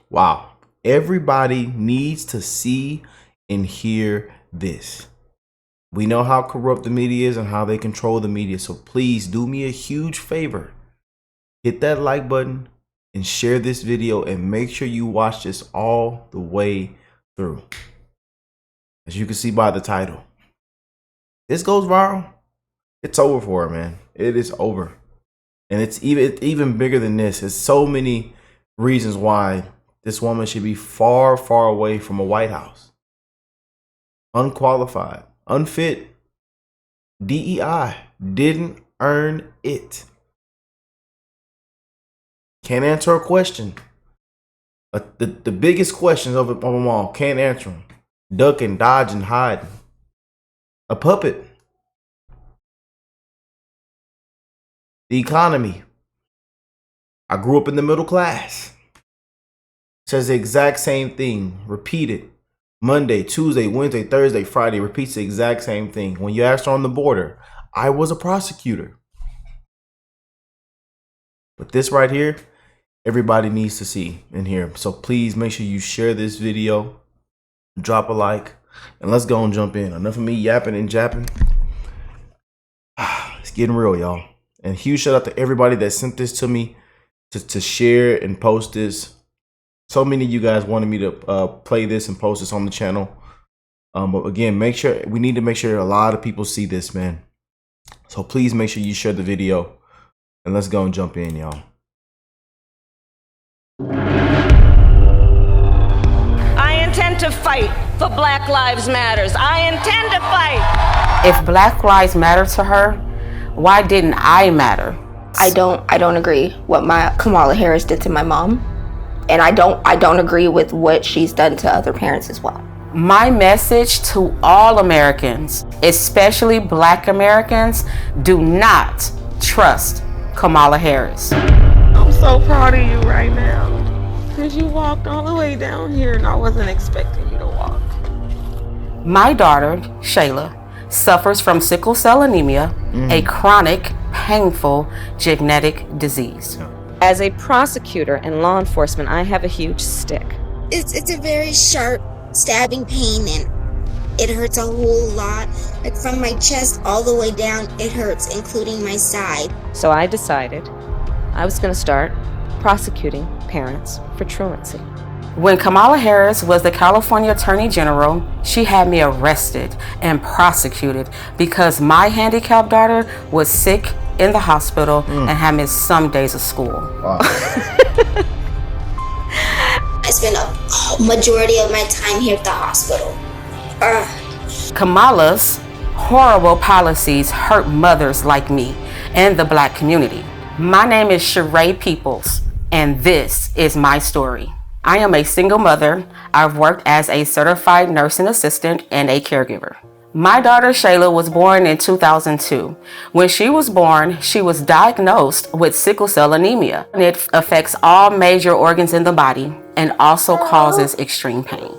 Wow. Everybody needs to see and hear this. We know how corrupt the media is and how they control the media. So please do me a huge favor. Hit that like button and share this video and make sure you watch this all the way through. As you can see by the title, this goes viral. It's over for her, man. It is over. And it's even bigger than this. There's so many reasons why this woman should be far, far away from a White House. Unqualified, unfit. DEI didn't earn it. Can't answer a question. The biggest questions of them all, can't answer them. Ducking, dodging, hiding. A puppet. The economy. I grew up in the middle class. Says the exact same thing. Repeated. Monday, Tuesday, Wednesday, Thursday, Friday. Repeats the exact same thing. When you asked her on the border, I was a prosecutor. But this right here, everybody needs to see and hear. So please make sure you share this video. Drop a like. And let's go and jump in. Enough of me yapping and japping. It's getting real, y'all. And huge shout out to everybody that sent this to me to share and post this. So many of you guys wanted me to play this and post this on the channel. But again, we need to make sure a lot of people see this, man. So please make sure you share the video. And let's go and jump in, y'all. I intend to fight for Black Lives Matters. I intend to fight. If Black Lives matter to her, why didn't I matter? I don't agree what Kamala Harris did to my mom. And I don't agree with what she's done to other parents as well. My message to all Americans, especially Black Americans, do not trust Kamala Harris. I'm so proud of you right now. Because you walked all the way down here and I wasn't expecting you to walk. My daughter, Shayla, suffers from sickle cell anemia, a chronic, painful genetic disease. As a prosecutor and law enforcement, I have a huge stick. It's a very sharp stabbing pain and it hurts a whole lot. Like from my chest all the way down, it hurts, including my side. So I decided I was going to start prosecuting parents for truancy. When Kamala Harris was the California Attorney General, she had me arrested and prosecuted because my handicapped daughter was sick in the hospital and had missed some days of school. Wow. I spent a majority of my time here at the hospital. Kamala's horrible policies hurt mothers like me and the Black community. My name is Sheree Peoples, and this is my story. I am a single mother. I've worked as a certified nursing assistant and a caregiver. My daughter Shayla was born in 2002. When she was born, she was diagnosed with sickle cell anemia. It affects all major organs in the body and also causes extreme pain.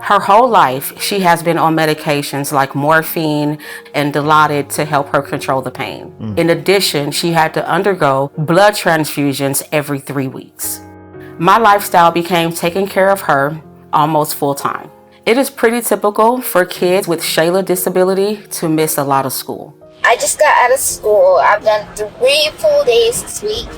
Her whole life, she has been on medications like morphine and Dilaudid to help her control the pain. In addition, she had to undergo blood transfusions every 3 weeks. My lifestyle became taking care of her almost full time. It is pretty typical for kids with Shayla disability to miss a lot of school. I just got out of school. I've done 3 full days this week.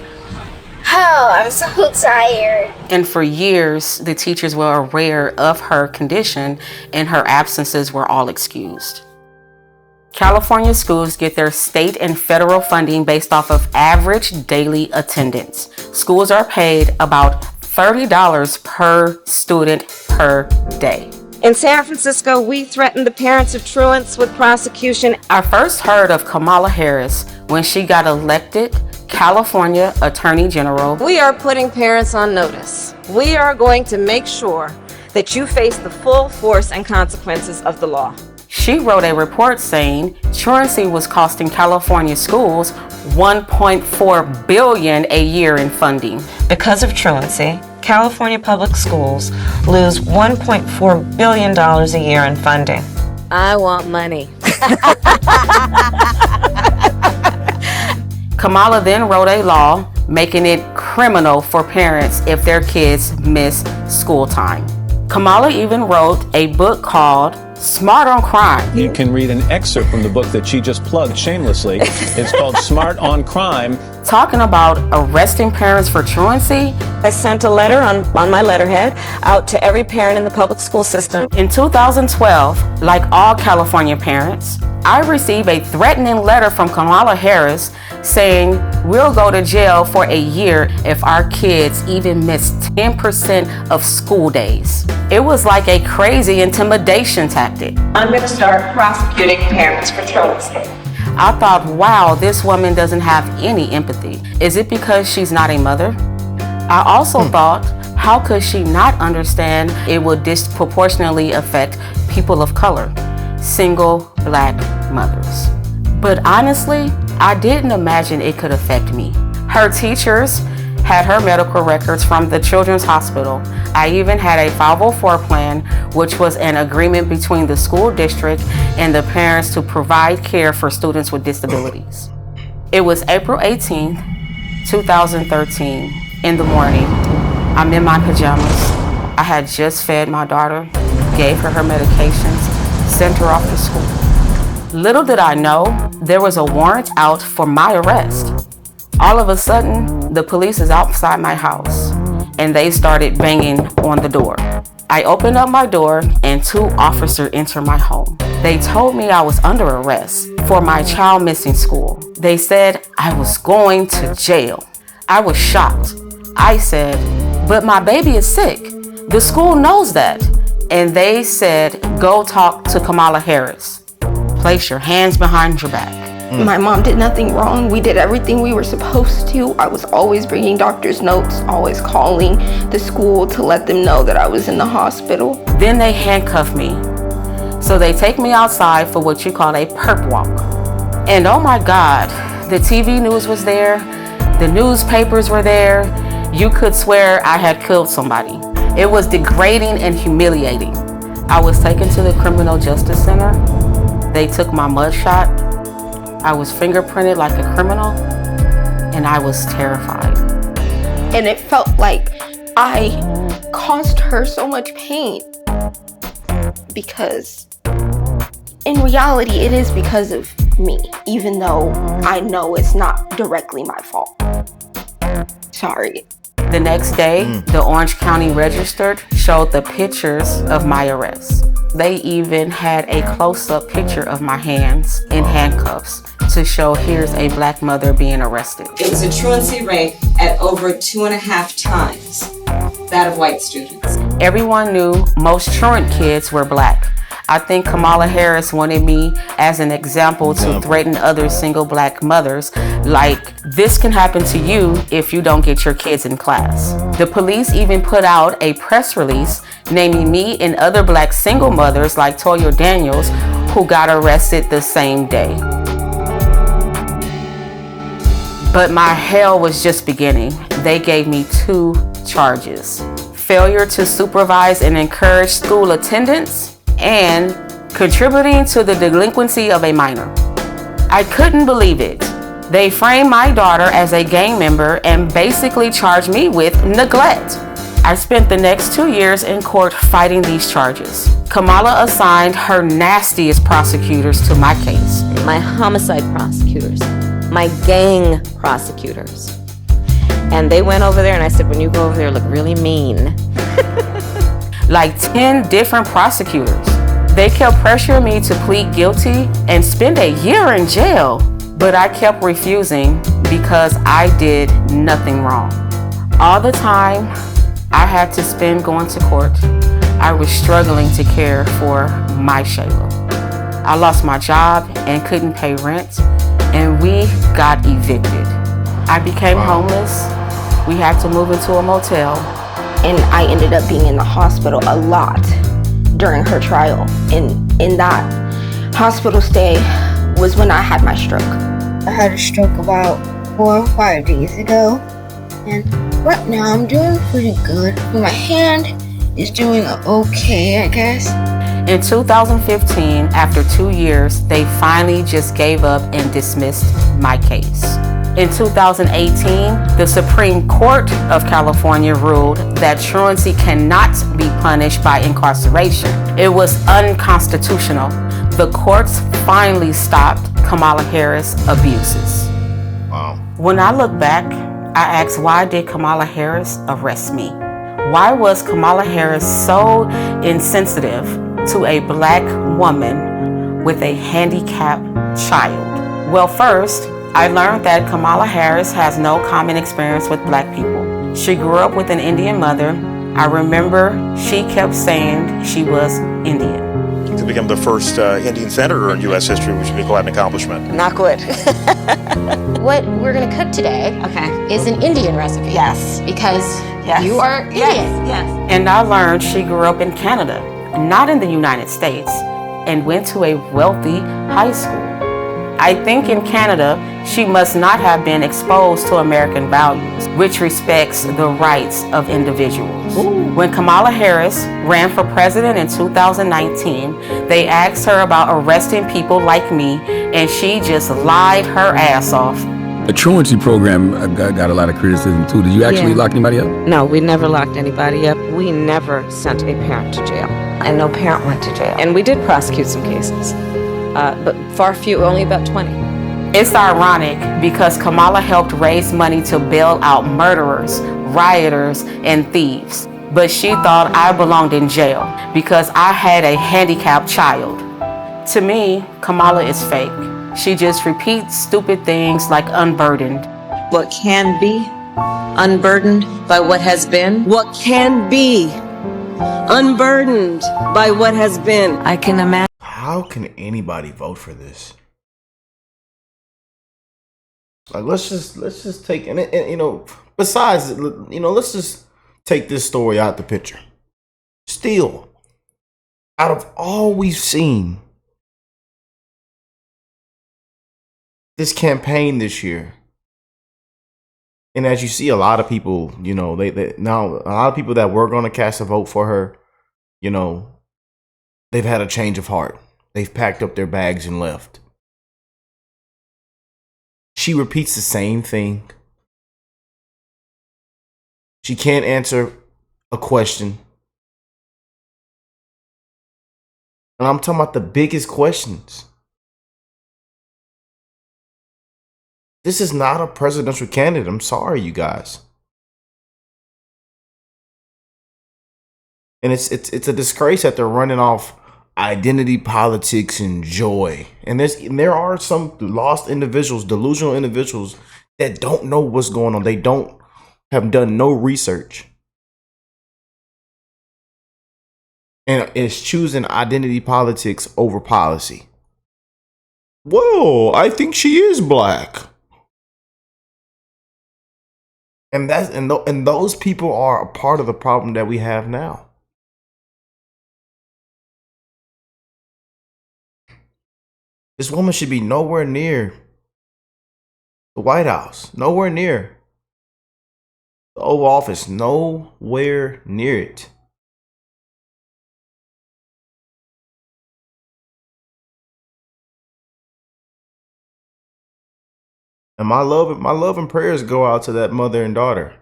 Oh, I'm so tired. And for years, the teachers were aware of her condition and her absences were all excused. California schools get their state and federal funding based off of average daily attendance. Schools are paid about $30 per student per day. In San Francisco, we threatened the parents of truants with prosecution. I first heard of Kamala Harris when she got elected California Attorney General. We are putting parents on notice. We are going to make sure that you face the full force and consequences of the law. She wrote a report saying truancy was costing California schools $1.4 billion a year in funding. Because of truancy, California public schools lose $1.4 billion a year in funding. I want money. Kamala then wrote a law making it criminal for parents if their kids miss school time. Kamala even wrote a book called Smart on Crime. You can read an excerpt from the book that she just plugged shamelessly. It's called Smart on Crime. Talking about arresting parents for truancy. I sent a letter on my letterhead out to every parent in the public school system. In 2012, like all California parents, I received a threatening letter from Kamala Harris saying we'll go to jail for a year if our kids even miss 10% of school days. It was like a crazy intimidation tactic. I'm going to start prosecuting parents for truancy. I thought, wow, this woman doesn't have any empathy. Is it because she's not a mother? I also thought, how could she not understand it would disproportionately affect people of color, single black mothers? But honestly, I didn't imagine it could affect me. Her teachers had her medical records from the Children's Hospital. I even had a 504 plan, which was an agreement between the school district and the parents to provide care for students with disabilities. It was April 18th, 2013, in the morning. I'm in my pajamas. I had just fed my daughter, gave her her medications, sent her off to school. Little did I know, there was a warrant out for my arrest. All of a sudden, the police is outside my house and they started banging on the door. I opened up my door and 2 officers entered my home. They told me I was under arrest for my child missing school. They said I was going to jail. I was shocked. I said, but my baby is sick. The school knows that. And they said, go talk to Kamala Harris. Place your hands behind your back. My mom did nothing wrong. We did everything we were supposed to. I was always bringing doctor's notes, always calling the school to let them know that I was in the hospital. Then they handcuff me. So they take me outside for what you call a perp walk. And oh my God, the TV news was there. The newspapers were there. You could swear I had killed somebody. It was degrading and humiliating. I was taken to the Criminal Justice Center. They took my mugshot. I was fingerprinted like a criminal, and I was terrified. And it felt like I caused her so much pain. Because in reality, it is because of me, even though I know it's not directly my fault. Sorry. The next day, the Orange County Register showed the pictures of my arrest. They even had a close-up picture of my hands in handcuffs to show here's a black mother being arrested. It was a truancy rate at over 2.5 times that of white students. Everyone knew most truant kids were black. I think Kamala Harris wanted me as an example to threaten other single black mothers, like, this can happen to you if you don't get your kids in class. The police even put out a press release naming me and other black single mothers like Toya Daniels who got arrested the same day. But my hell was just beginning. They gave me 2 charges: failure to supervise and encourage school attendance, and contributing to the delinquency of a minor. I couldn't believe it. They framed my daughter as a gang member and basically charged me with neglect. I spent the next 2 years in court fighting these charges. Kamala assigned her nastiest prosecutors to my case. My homicide prosecutors, my gang prosecutors. And they went over there and I said, when you go over there, look really mean. Like 10 different prosecutors. They kept pressuring me to plead guilty and spend a year in jail, but I kept refusing because I did nothing wrong. All the time I had to spend going to court, I was struggling to care for my Shayla. I lost my job and couldn't pay rent, and we got evicted. I became homeless. We had to move into a motel. And I ended up being in the hospital a lot during her trial. And in that hospital stay was when I had my stroke. I had a stroke about 4 or 5 days ago, and right now I'm doing pretty good. My hand is doing okay, I guess. In 2015, after 2 years, they finally just gave up and dismissed my case. In 2018, the Supreme Court of California ruled that truancy cannot be punished by incarceration. It was unconstitutional. The courts finally stopped Kamala Harris' abuses. Wow. When I look back, I ask, why did Kamala Harris arrest me? Why was Kamala Harris so insensitive to a black woman with a handicapped child? Well, first, I learned that Kamala Harris has no common experience with black people. She grew up with an Indian mother. I remember she kept saying she was Indian. To become the first Indian senator in U.S. history, which would be quite an accomplishment. Not good. What we're gonna cook today is an Indian recipe. Yes. Because you are Indian. Yes. And I learned she grew up in Canada, not in the United States, and went to a wealthy high school. I think in Canada, she must not have been exposed to American values, which respects the rights of individuals. Ooh. When Kamala Harris ran for president in 2019, they asked her about arresting people like me, and she just lied her ass off. The truancy program got a lot of criticism too. Did you actually lock anybody up? No, we never locked anybody up. We never sent a parent to jail. And no parent went to jail. And we did prosecute some cases. But far few, only about 20. It's ironic because Kamala helped raise money to bail out murderers, rioters, and thieves. But she thought I belonged in jail because I had a handicapped child. To me, Kamala is fake. She just repeats stupid things like unburdened. What can be unburdened by what has been? What can be unburdened by what has been? I can imagine. How can anybody vote for this? Like, let's just take and you know, besides, you know, let's just take this story out the picture. Still, out of all we've seen this campaign this year, and as you see, a lot of people, you know, they now a lot of people that were going to cast a vote for her, you know, they've had a change of heart. They've packed up their bags and left. She repeats the same thing. She can't answer a question. And I'm talking about the biggest questions. This is not a presidential candidate. I'm sorry, you guys. And it's a disgrace that they're running off identity politics and joy. And there are some lost individuals, delusional individuals that don't know what's going on. They have done no research. And it's choosing identity politics over policy. Whoa, I think she is black. And those people are a part of the problem that we have now. This woman should be nowhere near the White House, nowhere near the Oval Office, nowhere near it. And my love and prayers go out to that mother and daughter.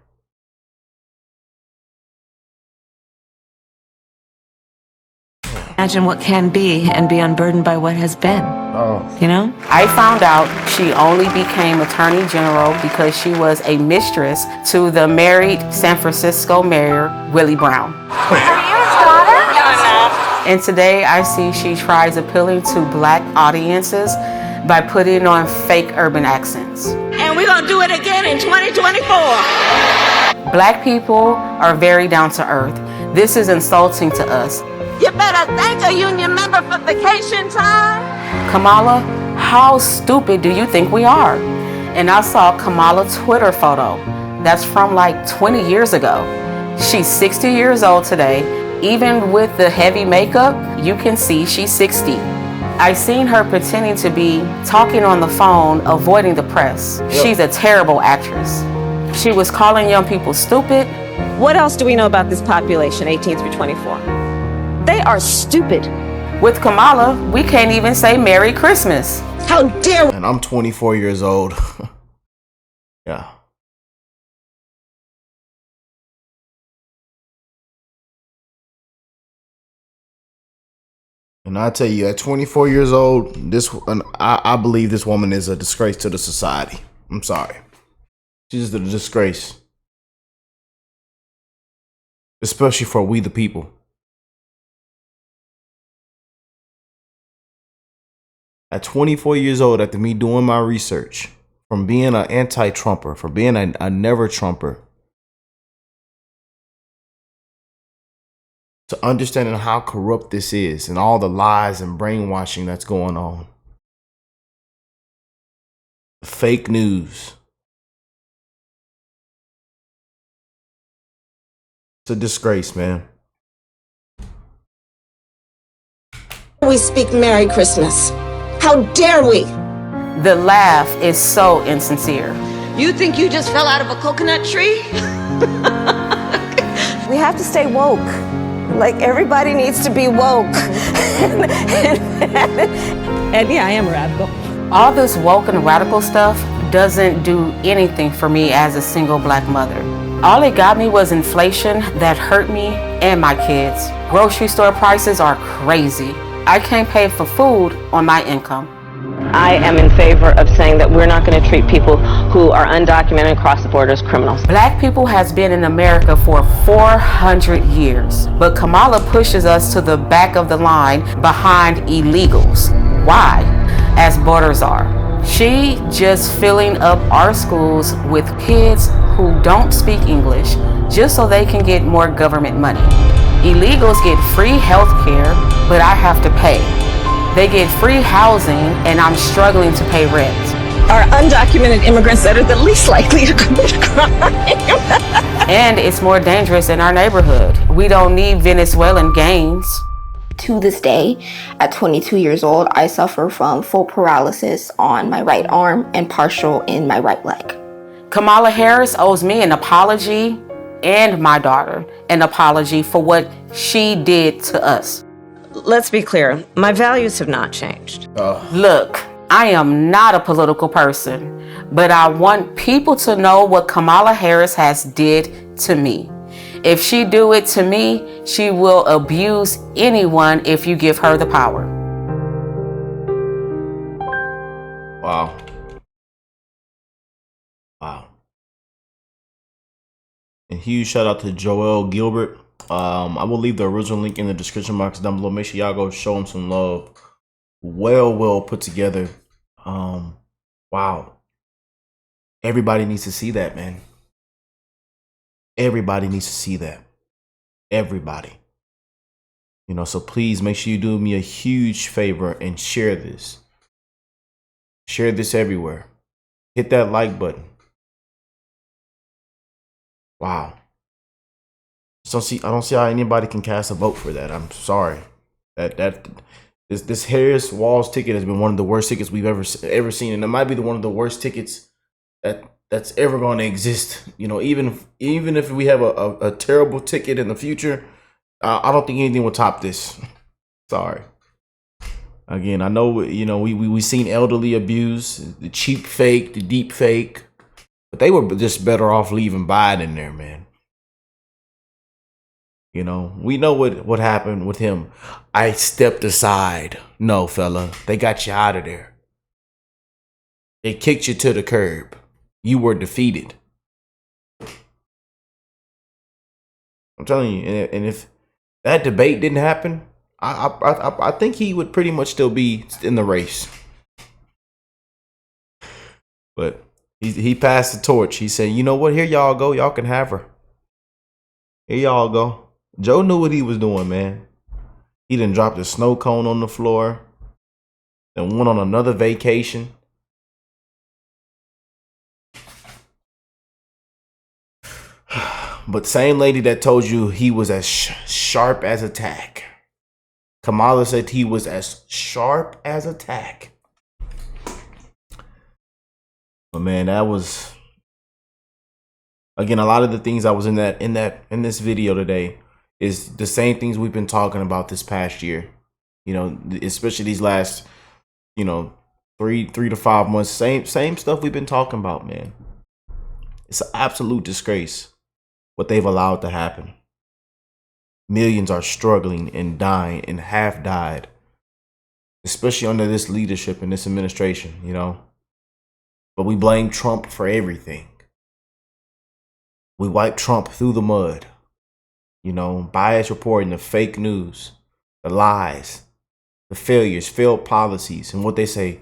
Imagine what can be and be unburdened by what has been. Oh. You know? I found out she only became Attorney General because she was a mistress to the married San Francisco Mayor, Willie Brown. Are you his daughter? And today I see she tries appealing to black audiences by putting on fake urban accents. And we're gonna do it again in 2024. Black people are very down to earth. This is insulting to us. You better thank a union member for vacation time. Kamala, how stupid do you think we are? And I saw Kamala's Twitter photo. That's from like 20 years ago. She's 60 years old today. Even with the heavy makeup, you can see she's 60. I seen her pretending to be talking on the phone, avoiding the press. Yep. She's a terrible actress. She was calling young people stupid. What else do we know about this population, 18 through 24? They are stupid. With Kamala, we can't even say Merry Christmas. How dare we? And I'm 24 years old. Yeah. And I tell you, at 24 years old, I believe this woman is a disgrace to the society. I'm sorry. She's a disgrace. Especially for we the people. At 24 years old, after me doing my research, from being an anti-Trumper, from being a never-Trumper, to understanding how corrupt this is and all the lies and brainwashing that's going on. Fake news. It's a disgrace, man. We speak Merry Christmas. How dare we? The laugh is so insincere. You think you just fell out of a coconut tree? We have to stay woke. Like, everybody needs to be woke. And yeah, I am a radical. All this woke and radical stuff doesn't do anything for me as a single black mother. All it got me was inflation that hurt me and my kids. Grocery store prices are crazy. I can't pay for food on my income. I am in favor of saying that we're not going to treat people who are undocumented across the border as criminals. Black people has been in America for 400 years, but Kamala pushes us to the back of the line behind illegals. Why? As borders are. She just filling up our schools with kids who don't speak English just so they can get more government money. Illegals get free health care, but I have to pay. They get free housing, and I'm struggling to pay rent. Are undocumented immigrants that are the least likely to commit a crime. And it's more dangerous in our neighborhood. We don't need Venezuelan gangs. To this day, at 22 years old, I suffer from full paralysis on my right arm and partial in my right leg. Kamala Harris owes me an apology and my daughter an apology for what she did to us. Let's be clear, my values have not changed. Look, I am not a political person, but I want people to know what Kamala Harris has did to me. If she do it to me, she will abuse anyone if you give her the power. Wow. Wow. And huge shout out to Joel Gilbert. I will leave the original link in the description box down below. Make sure y'all go show him some love. Well put together. Wow. Everybody needs to see that, man. Everybody needs to see that. Everybody. You know, so please make sure you do me a huge favor and share this. Share this everywhere. Hit that like button. Wow. I don't see how anybody can cast a vote for that. I'm sorry. This Harris Walls ticket has been one of the worst tickets we've ever seen, and it might be one of the worst tickets that's ever going to exist. You know, even if we have a terrible ticket in the future, I don't think anything will top this. Sorry. Again, I know, you know, we seen elderly abuse, the cheap fake, the deep fake, but they were just better off leaving Biden in there, man. You know, we know what happened with him. I stepped aside. No, fella, they got you out of there. They kicked you to the curb. You were defeated. I'm telling you, and if that debate didn't happen, I think he would pretty much still be in the race. But he passed the torch. He said, you know what? Here y'all go. Y'all can have her. Here y'all go. Joe knew what he was doing, man. He done dropped a snow cone on the floor and went on another vacation. But same lady that told you he was as sharp as a tack. Kamala said he was as sharp as a tack. But man, that was, again, a lot of the things I was in this video today is the same things we've been talking about this past year. You know, especially these last, you know, three to 5 months. Same stuff we've been talking about, man. It's an absolute disgrace what they've allowed to happen. Millions are struggling and dying and have died, especially under this leadership and this administration, you know. But we blame Trump for everything. We wipe Trump through the mud. You know, bias reporting, the fake news, the lies, the failures, failed policies, and what they say.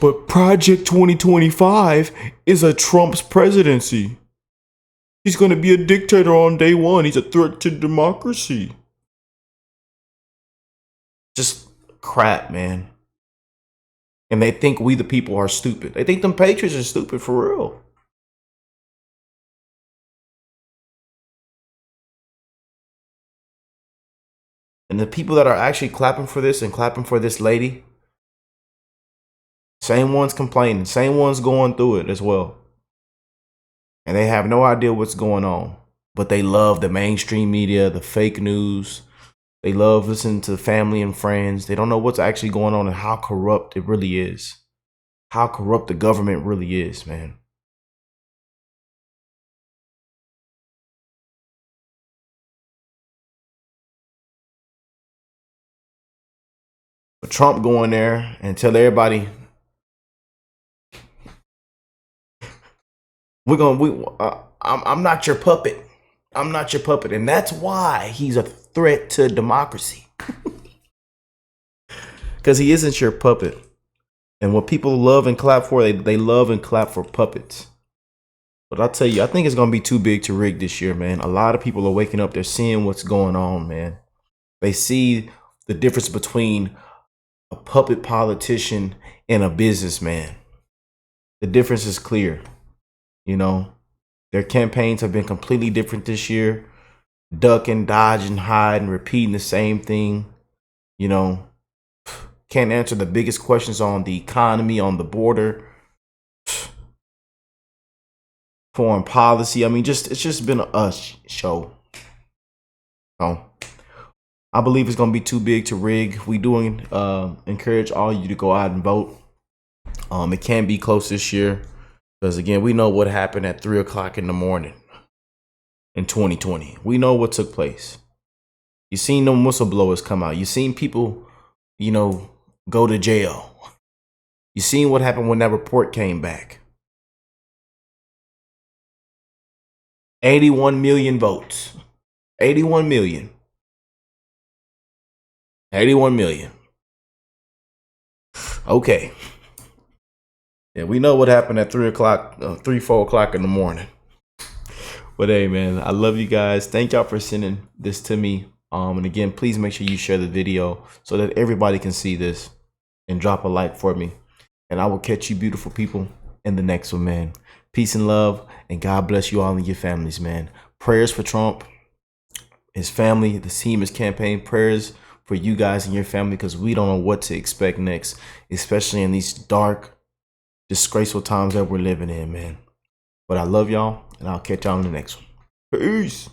But Project 2025 is a Trump's presidency. He's going to be a dictator on day one. He's a threat to democracy. Just crap, man. And they think we the people are stupid. They think them patriots are stupid for real. And the people that are actually clapping for this and clapping for this lady, same ones complaining, same ones going through it as well. And they have no idea what's going on. But they love the mainstream media, the fake news. They love listening to family and friends. They don't know what's actually going on and how corrupt it really is. How corrupt the government really is, man. But Trump go in there and tell everybody, I'm not your puppet. I'm not your puppet. And that's why he's a threat to democracy. Because he isn't your puppet. And what people love and clap for, they love and clap for puppets. But I'll tell you, I think it's going to be too big to rig this year, man. A lot of people are waking up. They're seeing what's going on, man. They see the difference between a puppet politician and a businessman. The difference is clear. You know, their campaigns have been completely different this year. Ducking, dodging, hiding, repeating the same thing. You know, can't answer the biggest questions on the economy, on the border, foreign policy. I mean, it's just been a show. So I believe it's going to be too big to rig. We do encourage all you to go out and vote. It can be close this year. Because again, we know what happened at 3 o'clock in the morning in 2020. We know what took place. You seen no whistleblowers come out. You seen people, you know, go to jail. You seen what happened when that report came back. 81 million votes. 81 million. 81 million. Okay. Yeah, we know what happened at 4 o'clock in the morning. But hey, man, I love you guys. Thank y'all for sending this to me. And again, please make sure you share the video so that everybody can see this and drop a like for me. And I will catch you beautiful people in the next one, man. Peace and love, and God bless you all and your families, man. Prayers for Trump, his family, the team, his campaign. Prayers for you guys and your family, because we don't know what to expect next, especially in these dark, disgraceful times that we're living in, man. But I love y'all, and I'll catch y'all in the next one. Peace.